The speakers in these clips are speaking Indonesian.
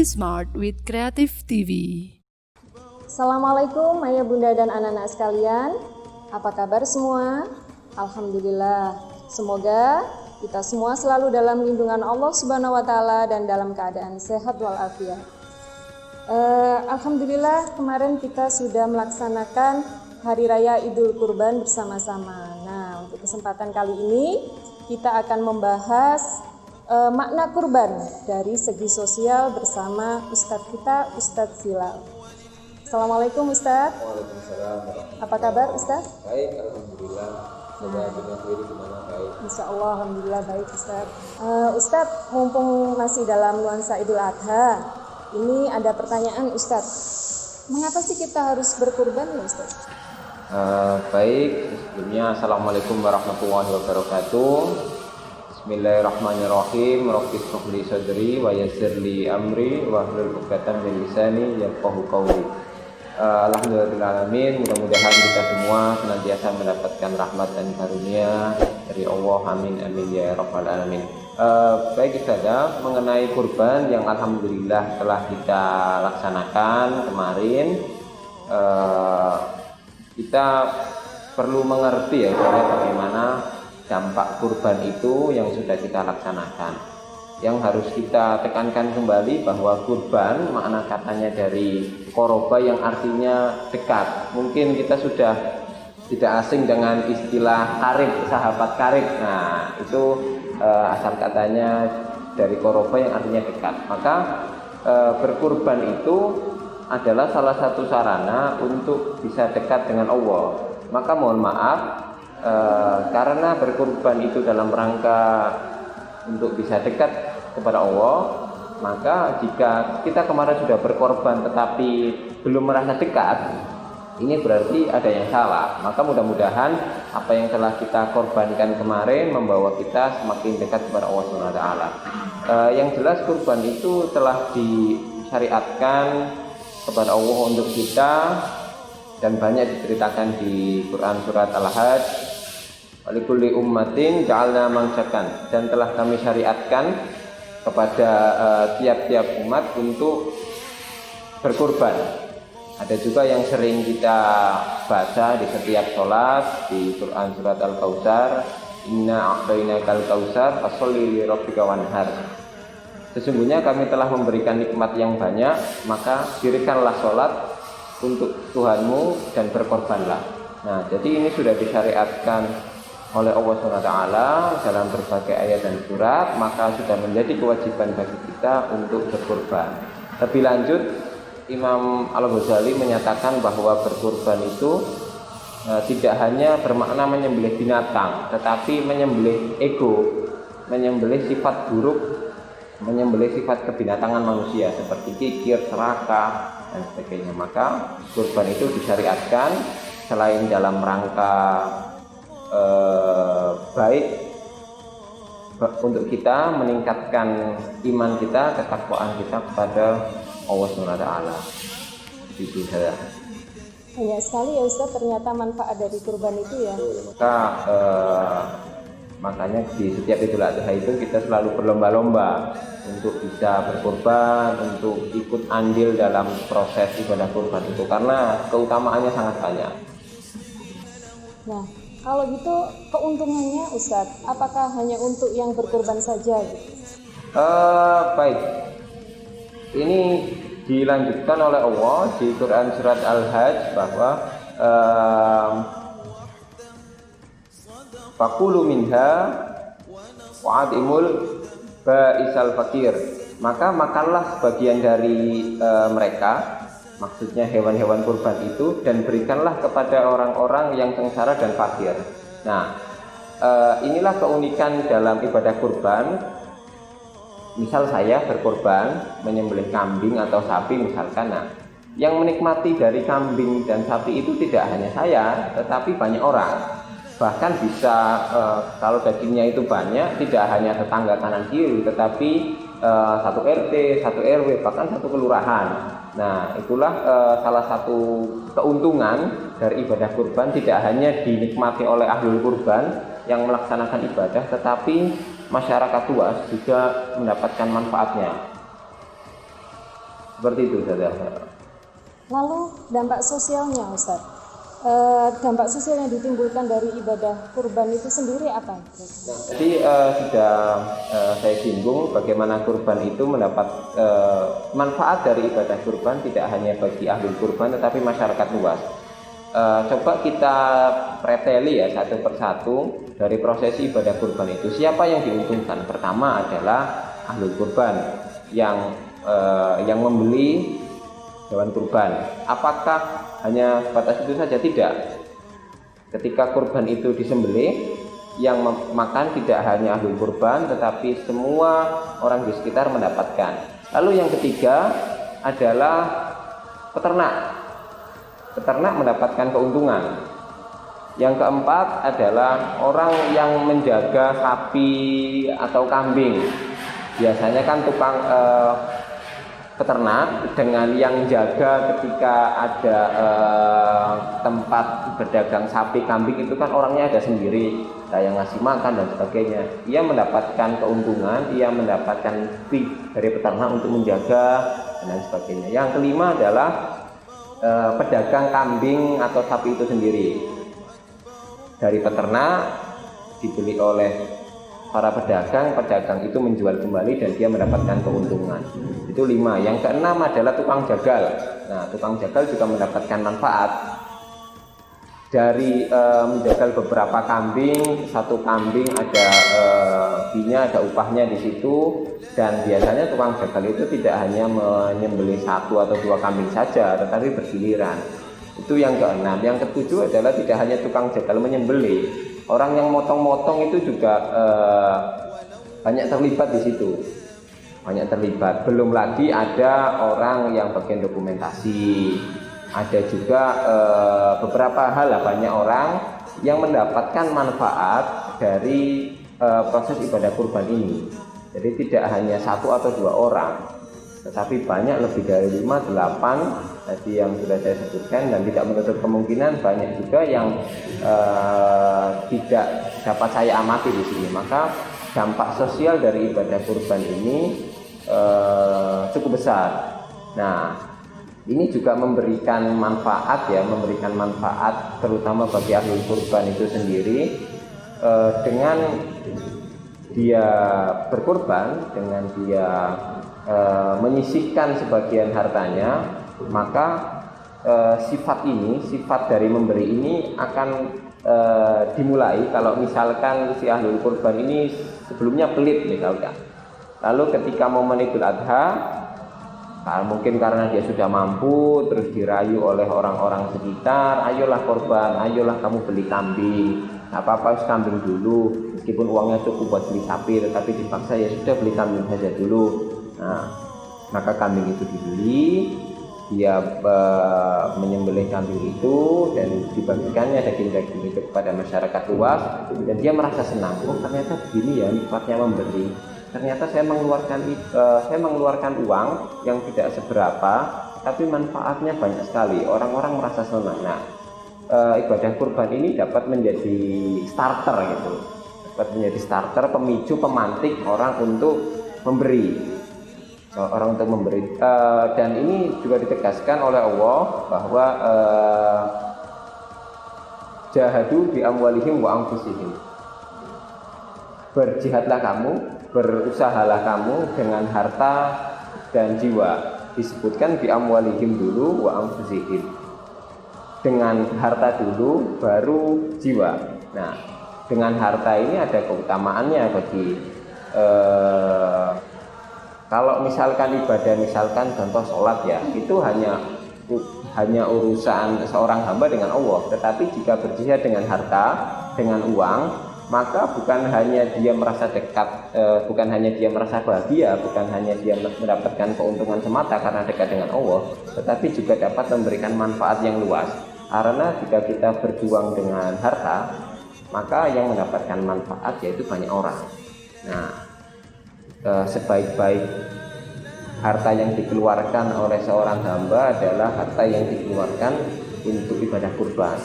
Smart with Creative TV. Assalamualaikum ayah bunda dan anak-anak sekalian. Apa kabar semua? Alhamdulillah. Semoga kita semua selalu dalam lindungan Allah Subhanahu wa taala dan dalam keadaan sehat walafiat. Alhamdulillah kemarin kita sudah melaksanakan Hari Raya Idul Kurban bersama-sama. Nah, untuk kesempatan kali ini kita akan membahas makna kurban dari segi sosial bersama Ustadz kita, Ustadz Zilal. Assalamualaikum Ustadz. Waalaikumsalam. Apa kabar Ustadz? Baik, alhamdulillah. Coba dengan diri gimana baik? Insya Allah, alhamdulillah baik Ustadz. Ustadz, mumpung masih dalam nuansa Idul Adha, ini ada pertanyaan Ustadz. Mengapa sih kita harus berkurban ya Ustadz? Baik, sebelumnya Assalamualaikum warahmatullahi wabarakatuh. Bismillahirrahmanirrahim. Rabbi shrah li sadri wa yassir li amri wahlul 'uqdatam min lisani yafqahu qawli. Alhamdulillahirrahmanirrahim. Mudah-mudahan kita semua senantiasa mendapatkan rahmat dan karunia dari Allah. Amin amin ya rabbal alamin. Baik saja mengenai kurban yang alhamdulillah telah kita laksanakan kemarin. Kita perlu mengerti ya bagaimana dampak kurban itu yang sudah kita laksanakan. Yang harus kita tekankan kembali bahwa kurban makna katanya dari qoroba yang artinya dekat. Mungkin kita sudah tidak asing dengan istilah karib, sahabat karib. Nah, itu asal katanya dari qoroba yang artinya dekat. Maka berkurban itu adalah salah satu sarana untuk bisa dekat dengan Allah. Maka mohon maaf, karena berkurban itu dalam rangka untuk bisa dekat kepada Allah, maka jika kita kemarin sudah berkorban tetapi belum merasa dekat, ini berarti ada yang salah. Maka mudah-mudahan apa yang telah kita korbankan kemarin membawa kita semakin dekat kepada Allah SWT. Yang jelas kurban itu telah disyariatkan kepada Allah untuk kita, dan banyak diceritakan di Quran surat Al-Hajj. Walikulli ummatin ja'alna mansakan, dan telah kami syariatkan kepada tiap-tiap umat untuk berkurban. Ada juga yang sering kita baca di setiap sholat di Quran surat Al-Kautsar, inna a'tainakal kautsar fasholli li rabbika wanhar. Sesungguhnya kami telah memberikan nikmat yang banyak, maka dirikanlah sholat untuk Tuhanmu dan berkorbanlah. Nah, jadi ini sudah disyariatkan oleh Allah SWT dalam berbagai ayat dan surat, maka sudah menjadi kewajiban bagi kita untuk berkorban. Lebih lanjut, Imam Al-Ghazali menyatakan bahwa berkorban itu tidak hanya bermakna menyembelih binatang, tetapi menyembelih ego, menyembelih sifat buruk, menyembelih sifat kebinatangan manusia seperti kikir, serakah, dan sebagainya. Maka kurban itu disyariatkan selain dalam rangka baik untuk kita meningkatkan iman kita, ketakwaan kita kepada Allah SWT. Itu saja. Banyak sekali ya Ustaz ternyata manfaat dari kurban itu ya. Makanya di setiap Idul Adha itu kita selalu berlomba-lomba untuk bisa berkorban, untuk ikut andil dalam proses ibadah kurban itu, karena keutamaannya sangat banyak. Nah, kalau gitu keuntungannya Ustadz, apakah hanya untuk yang berkorban saja gitu? Baik, ini dilanjutkan oleh Allah di Quran surat Al-Hajj bahwa fakulu minha wa'atimul ba'isal fakir, maka makanlah sebagian dari mereka, maksudnya hewan-hewan kurban itu, dan berikanlah kepada orang-orang yang sengsara dan fakir. Nah, inilah keunikan dalam ibadah kurban. Misal saya berkorban menyembelih kambing atau sapi misalkan, nah, yang menikmati dari kambing dan sapi itu tidak hanya saya, tetapi banyak orang. Bahkan bisa kalau dagingnya itu banyak, tidak hanya tetangga kanan kiri, tetapi satu RT, satu RW, bahkan satu kelurahan. Nah, itulah salah satu keuntungan dari ibadah kurban, tidak hanya dinikmati oleh ahlul kurban yang melaksanakan ibadah, tetapi masyarakat luas juga mendapatkan manfaatnya. Seperti itu saja. Lalu dampak sosialnya Ustaz, dampak sosial yang ditimbulkan dari ibadah kurban itu sendiri apa? Jadi sudah saya singgung bagaimana kurban itu mendapat manfaat dari ibadah kurban tidak hanya bagi ahli kurban tetapi masyarakat luas. Coba kita preteli ya satu persatu dari prosesi ibadah kurban itu. Siapa yang diuntungkan? Pertama adalah ahli kurban yang membeli hewan kurban. Apakah hanya batas itu saja? Tidak. Ketika kurban itu disembelih, yang makan tidak hanya ahli kurban tetapi semua orang di sekitar mendapatkan. Lalu yang ketiga adalah peternak. Peternak mendapatkan keuntungan. Yang keempat adalah orang yang menjaga sapi atau kambing. Biasanya kan tukang peternak dengan yang jaga ketika ada tempat berdagang sapi kambing itu kan orangnya ada sendiri, yang ngasih makan dan sebagainya. Ia mendapatkan keuntungan, ia mendapatkan fee dari peternak untuk menjaga dan sebagainya. Yang kelima adalah pedagang kambing atau sapi itu sendiri. Dari peternak dibeli oleh para pedagang itu menjual kembali dan dia mendapatkan keuntungan. Itu 5. Yang keenam adalah tukang jagal. Nah, tukang jagal juga mendapatkan manfaat dari menjagal beberapa kambing. Satu kambing ada fee-nya, ada upahnya di situ. Dan biasanya tukang jagal itu tidak hanya menyembelih 1 atau 2 kambing saja, tetapi bergiliran. Itu yang keenam. Yang ketujuh adalah tidak hanya tukang jagal menyembelih, orang yang motong-motong itu juga banyak terlibat di situ. Banyak terlibat. Belum lagi ada orang yang bagian dokumentasi. Ada juga beberapa hal lah, banyak orang yang mendapatkan manfaat dari proses ibadah kurban ini. Jadi tidak hanya 1 atau 2 orang, tetapi banyak, lebih dari 5, 8 tadi yang sudah saya sebutkan, dan tidak menutup kemungkinan banyak juga yang tidak dapat saya amati di sini. Maka dampak sosial dari ibadah kurban ini cukup besar. Nah, ini juga memberikan manfaat ya, memberikan manfaat terutama bagi ahli kurban itu sendiri. Dengan dia berkurban, dengan dia menyisihkan sebagian hartanya, maka sifat dari memberi ini akan dimulai. Kalau misalkan si ahli kurban ini sebelumnya pelit misalkan, lalu ketika momen Idul Adha, mungkin karena dia sudah mampu, terus dirayu oleh orang-orang sekitar, ayolah korban, ayolah kamu beli kambing, nggak apa-apa kambing dulu, meskipun uangnya cukup buat beli sapi, tetapi dipaksa ya sudah beli kambing saja dulu. Nah, maka kambing itu dibeli, dia menyembelih kambing itu dan dibagikannya daging-daging itu kepada masyarakat luas, dan dia merasa senang. Oh, ternyata begini ya nikmatnya memberi. Ternyata saya mengeluarkan uang yang tidak seberapa, tapi manfaatnya banyak sekali. Orang-orang merasa senang. Nah, ibadah kurban ini dapat menjadi starter gitu, dapat menjadi starter, pemicu, pemantik orang untuk memberi. Dan ini juga ditegaskan oleh Allah bahwa jahadu bi amwalihim wa anfusihim. Berjihadlah kamu, berusahalah kamu dengan harta dan jiwa. Disebutkan bi amwalihim dulu wa anfusihim. Dengan harta dulu baru jiwa. Nah, dengan harta ini ada keutamaannya bagi kalau misalkan ibadah, misalkan contoh sholat ya, itu hanya urusan seorang hamba dengan Allah. Tetapi jika berjihad dengan harta, dengan uang, maka bukan hanya dia merasa dekat, bukan hanya dia merasa bahagia, bukan hanya dia mendapatkan keuntungan semata karena dekat dengan Allah, tetapi juga dapat memberikan manfaat yang luas. Karena jika kita berjuang dengan harta, maka yang mendapatkan manfaat yaitu banyak orang. Nah, sebaik-baik harta yang dikeluarkan oleh seorang hamba adalah harta yang dikeluarkan untuk ibadah kurban.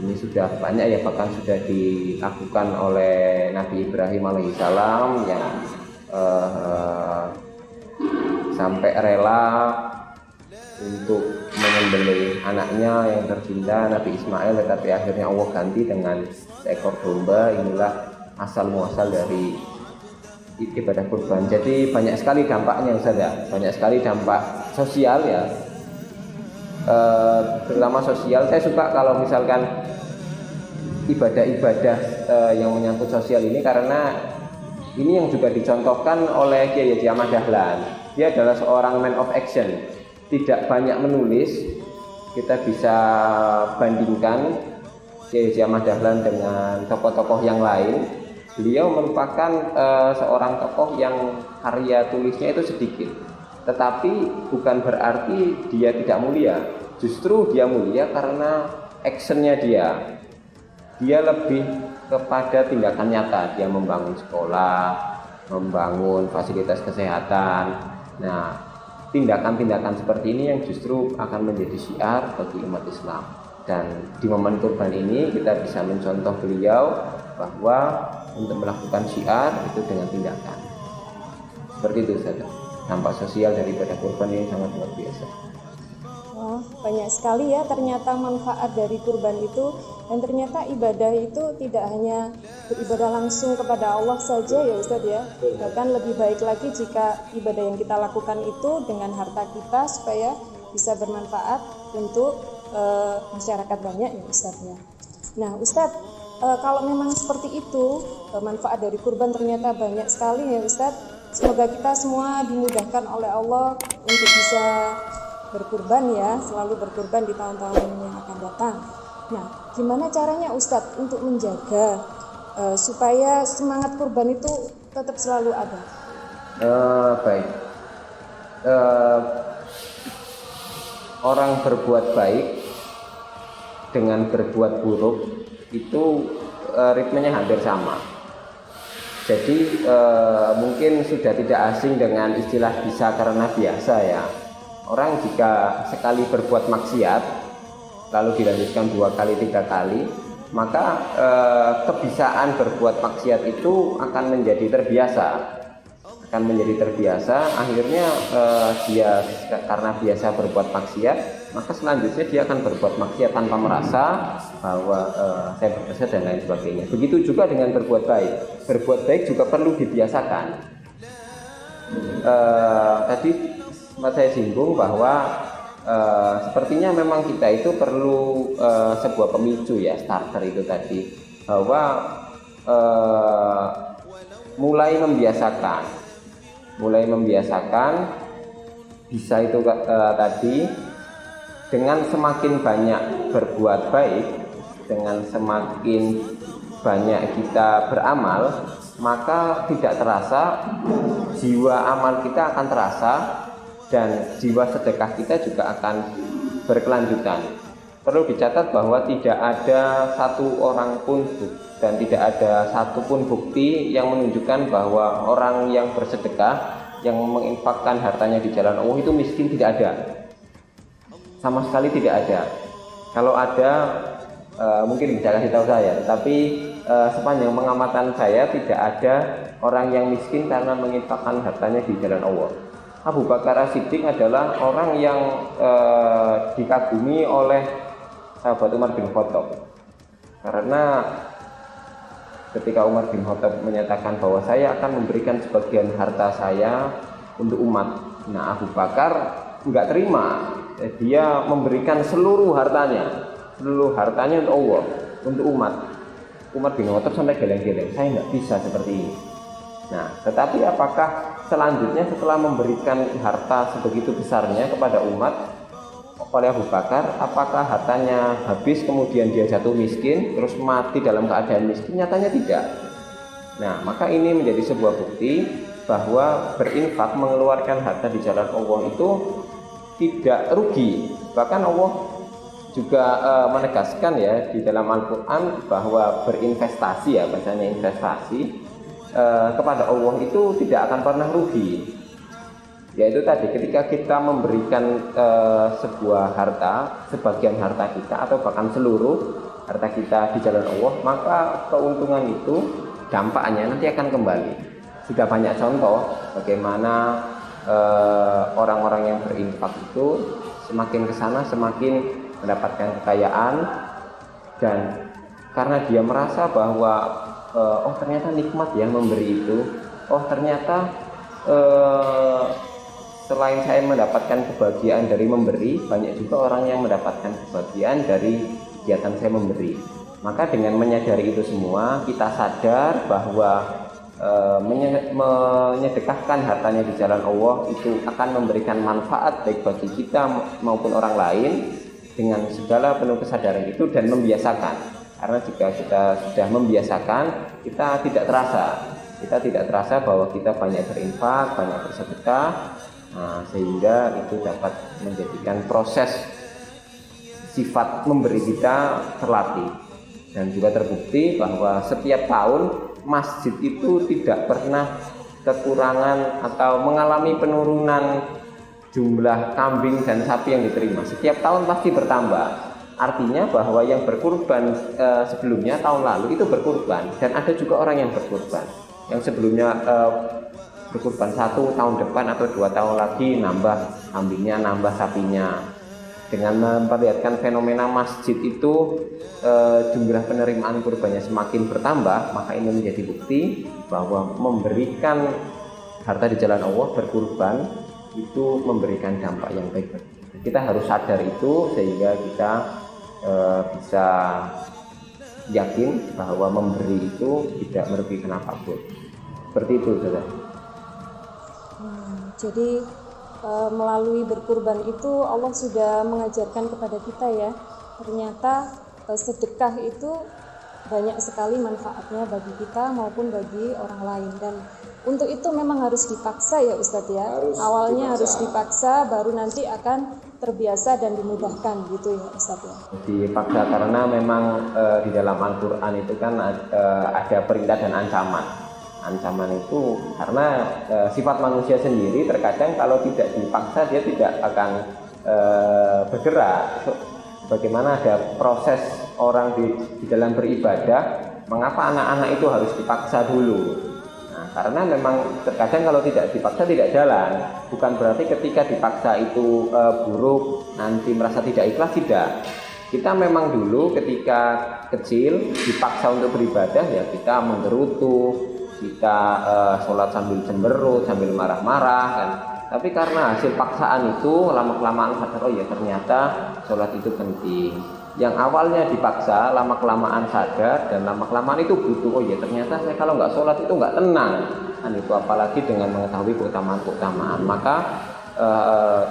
Ini sudah banyak ya, bahkan sudah dilakukan oleh Nabi Ibrahim alaihissalam yang sampai rela untuk menyembelih anaknya yang tercinta Nabi Ismail, tetapi akhirnya Allah ganti dengan seekor domba. Inilah asal muasal dari ibadah kurban. Jadi banyak sekali dampaknya Ustaz ya, banyak sekali dampak sosial ya, terutama sosial. Saya suka kalau misalkan ibadah-ibadah yang menyangkut sosial ini, karena ini yang juga dicontohkan oleh Kiai Haji Ahmad Dahlan. Dia adalah seorang man of action, tidak banyak menulis. Kita bisa bandingkan Kiai Haji Ahmad Dahlan dengan tokoh-tokoh yang lain. Beliau merupakan seorang tokoh yang karya tulisnya itu sedikit, tetapi bukan berarti dia tidak mulia. Justru dia mulia karena actionnya dia. Dia lebih kepada tindakan nyata. Dia membangun sekolah, membangun fasilitas kesehatan. Nah, tindakan-tindakan seperti ini yang justru akan menjadi syiar bagi umat Islam. Dan di momen kurban ini kita bisa mencontoh beliau bahwa untuk melakukan syiar itu dengan tindakan. Seperti itu saja. Dampak sosial daripada kurban ini sangat luar biasa. Oh, banyak sekali ya ternyata manfaat dari kurban itu, dan ternyata ibadah itu tidak hanya beribadah langsung kepada Allah saja ya Ustadz ya, bahkan lebih baik lagi jika ibadah yang kita lakukan itu dengan harta kita supaya bisa bermanfaat untuk masyarakat banyak ya Ustadz ya. Nah Ustadz, kalau memang seperti itu, manfaat dari kurban ternyata banyak sekali ya Ustadz. Semoga kita semua dimudahkan oleh Allah untuk bisa berkurban ya, selalu berkurban di tahun-tahun yang akan datang. Nah, gimana caranya Ustadz untuk menjaga supaya semangat kurban itu tetap selalu ada? Baik. Orang berbuat baik dengan berbuat buruk itu ritmenya hampir sama. Jadi mungkin sudah tidak asing dengan istilah bisa karena biasa ya. Orang jika sekali berbuat maksiat lalu dilanjutkan 2 kali 3 kali, maka kebiasaan berbuat maksiat itu akan menjadi terbiasa. Akhirnya dia karena biasa berbuat maksiat, maka selanjutnya dia akan berbuat maksiat tanpa merasa bahwa saya berdosa dan lain sebagainya. Begitu juga dengan berbuat baik juga perlu dibiasakan. Tadi sempat saya singgung bahwa sepertinya memang kita itu perlu sebuah pemicu ya, starter itu tadi, bahwa mulai membiasakan bisa itu tadi, dengan semakin banyak berbuat baik, dengan semakin banyak kita beramal, maka tidak terasa jiwa amal kita akan terasa, dan jiwa sedekah kita juga akan berkelanjutan. Perlu dicatat bahwa tidak ada satu orang pun dan tidak ada satupun bukti yang menunjukkan bahwa orang yang bersedekah, yang menginfakkan hartanya di jalan Allah itu miskin. Tidak ada, sama sekali tidak ada. Kalau ada mungkin bisa kasih tahu saya, tetapi sepanjang pengamatan saya tidak ada orang yang miskin karena menginfakkan hartanya di jalan Allah. Abu Bakar As-Siddiq adalah orang yang dikagumi oleh sahabat Umar bin Khattab, karena ketika Umar bin Khattab menyatakan bahwa saya akan memberikan sebagian harta saya untuk umat, nah Abu Bakar enggak terima, dia memberikan seluruh hartanya untuk Allah, untuk umat. Umar bin Khattab sampai geleng-geleng, saya enggak bisa seperti ini. Nah, tetapi apakah selanjutnya setelah memberikan harta sebegitu besarnya kepada umat oleh Abu Bakar, apakah hartanya habis kemudian dia jatuh miskin terus mati dalam keadaan miskin? Nyatanya tidak. Nah, maka ini menjadi sebuah bukti bahwa berinfak, mengeluarkan harta di jalan Allah itu tidak rugi. Bahkan Allah juga menegaskan ya di dalam Al-Quran bahwa berinvestasi, ya bahasanya investasi, kepada Allah itu tidak akan pernah rugi. Yaitu tadi, ketika kita memberikan sebuah harta, sebagian harta kita atau bahkan seluruh harta kita di jalan Allah, maka keuntungan itu dampaknya nanti akan kembali. Sudah banyak contoh bagaimana orang-orang yang berinfak itu semakin ke sana semakin mendapatkan kekayaan, dan karena dia merasa bahwa oh ternyata nikmat ya memberi itu, oh ternyata selain saya mendapatkan kebahagiaan dari memberi, banyak juga orang yang mendapatkan kebahagiaan dari kegiatan saya memberi. Maka dengan menyadari itu semua, kita sadar bahwa menyedekahkan hartanya di jalan Allah itu akan memberikan manfaat baik bagi kita maupun orang lain, dengan segala penuh kesadaran itu dan membiasakan. Karena jika kita sudah membiasakan, kita tidak terasa bahwa kita banyak berinfak, banyak bersedekah, sehingga itu dapat menjadikan proses sifat memberi kita terlatih. Dan juga terbukti bahwa setiap tahun masjid itu tidak pernah kekurangan atau mengalami penurunan jumlah kambing dan sapi yang diterima. Setiap tahun pasti bertambah. Artinya bahwa yang berkurban sebelumnya tahun lalu itu berkurban, dan ada juga orang yang berkurban yang sebelumnya berkurban 1 tahun depan atau 2 tahun lagi nambah kambingnya, nambah sapinya. Dengan memperlihatkan fenomena masjid itu jumlah penerimaan kurbannya semakin bertambah, maka ini menjadi bukti bahwa memberikan harta di jalan Allah, berkurban, itu memberikan dampak yang baik. Kita harus sadar itu sehingga kita bisa yakin bahwa memberi itu tidak merugikan apapun. Seperti itu, saudara. Jadi melalui berkurban itu Allah sudah mengajarkan kepada kita ya, ternyata sedekah itu banyak sekali manfaatnya bagi kita maupun bagi orang lain, dan untuk itu memang harus dipaksa ya Ustadz ya. Awalnya harus dipaksa, baru nanti akan terbiasa dan dimudahkan gitu ya Ustadz ya. Dipaksa karena memang di dalam Al-Quran itu kan ada perintah dan ancaman. Ancaman itu karena sifat manusia sendiri terkadang kalau tidak dipaksa dia tidak akan bergerak. Bagaimana ada proses orang di dalam beribadah, mengapa anak-anak itu harus dipaksa dulu? Nah, karena memang terkadang kalau tidak dipaksa tidak jalan. Bukan berarti ketika dipaksa itu buruk, nanti merasa tidak ikhlas, tidak. Kita memang dulu ketika kecil dipaksa untuk beribadah ya kita menggerutu, kita sholat sambil cemberut, sambil marah-marah kan. Tapi karena hasil paksaan itu lama-kelamaan sadar, oh ya ternyata sholat itu penting. Yang awalnya dipaksa, lama-kelamaan sadar, dan lama-kelamaan itu butuh, oh ya ternyata saya kalau nggak sholat itu nggak tenang kan. Itu apalagi dengan mengetahui keutamaan-keutamaan. Maka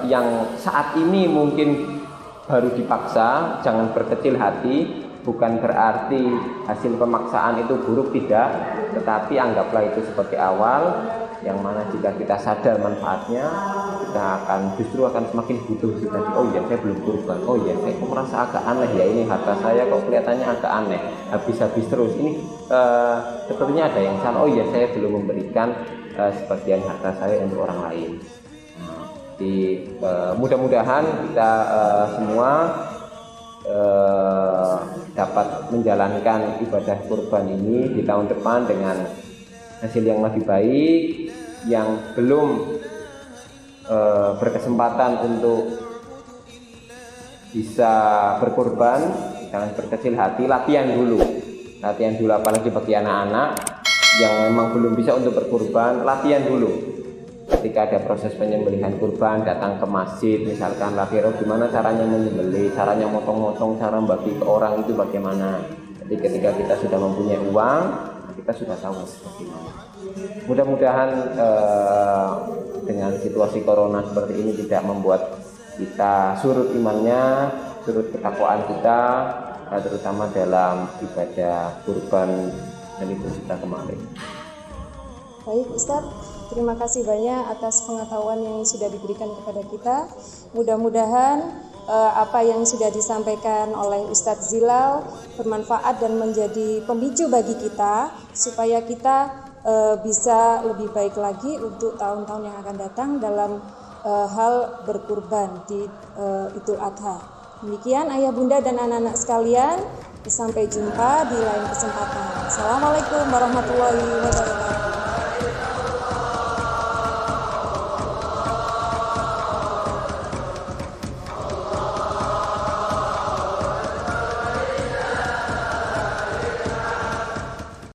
yang saat ini mungkin baru dipaksa, jangan berkecil hati. Bukan berarti hasil pemaksaan itu buruk, tidak, tetapi anggaplah itu sebagai awal, yang mana jika kita sadar manfaatnya, kita justru akan semakin butuh kita. Oh iya saya belum kurban, oh iya saya kok merasa agak aneh ya, ini harta saya kok kelihatannya agak aneh, habis-habis terus, ini sepertinya ada yang salah, oh iya saya belum memberikan sebagian harta saya untuk orang lain. Mudah-mudahan kita semua dapat menjalankan ibadah kurban ini di tahun depan dengan hasil yang lebih baik. Yang belum berkesempatan untuk bisa berkurban, jangan berkecil hati, latihan dulu apalagi bagi anak-anak yang memang belum bisa untuk berkurban, latihan dulu. Ketika ada proses penyembelihan kurban, datang ke masjid misalkan, latihan gimana caranya menyembelih, caranya motong-motong, cara bagi ke orang itu bagaimana. Jadi ketika kita sudah mempunyai uang, kita sudah tahu bagaimana. Mudah-mudahan dengan situasi corona seperti ini tidak membuat kita surut imannya, surut ketakwaan kita, terutama dalam ibadah kurban dan idul kita kemarin. Baik Ustadz, terima kasih banyak atas pengetahuan yang sudah diberikan kepada kita. Mudah-mudahan apa yang sudah disampaikan oleh Ustadz Zilal bermanfaat dan menjadi pemicu bagi kita supaya kita bisa lebih baik lagi untuk tahun-tahun yang akan datang dalam hal berkurban di Idul Adha. Demikian ayah bunda dan anak-anak sekalian, sampai jumpa di lain kesempatan. Assalamualaikum warahmatullahi wabarakatuh.